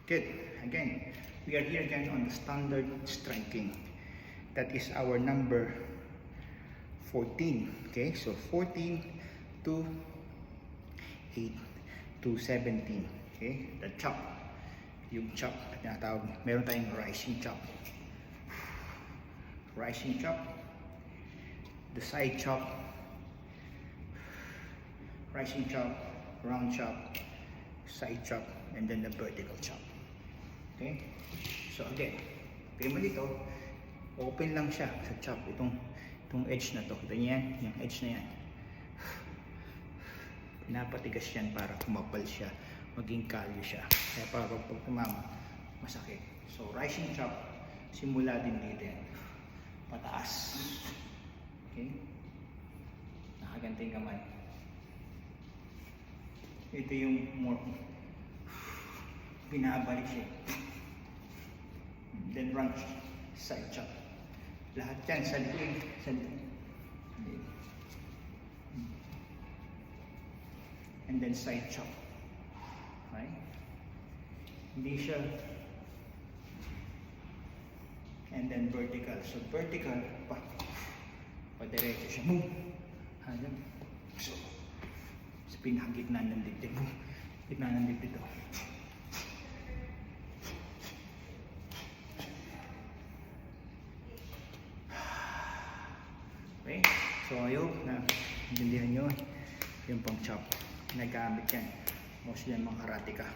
Good. Again, we are here again on the standard striking. That is our number 14. Okay, so 14 to 8 to 17. Okay, the chop. Yung chop na tinatawag. Meron tayong rising chop. Rising chop. The side chop. Rising chop. Round chop. Side chop. And then the vertical chop. Okay? So again, kaya mo dito, open lang siya sa chop. Itong edge na to. Kita niyo yan? Yung edge na yan. Pinapatigas yan para kumapal siya. Maging kalyo siya. Kaya para pag tumama, masakit. So rising chop, simula din dito yan. Pataas. Okay? Nakaganting kamay. Ito yung more binabalik siya. Then run side chop. Lahat yan sa leg. And then side chop. Okay? Hindi siya. And then vertical. So vertical, padiretso siya. Boom! Hanggang. So, sa pinakagitna ng dibdib. Boom! Gitna ng dibdib ito. Okay? So I hope na naintindihan nyo yung pang chop. Nagamit yan. Mostly yan mga karateka.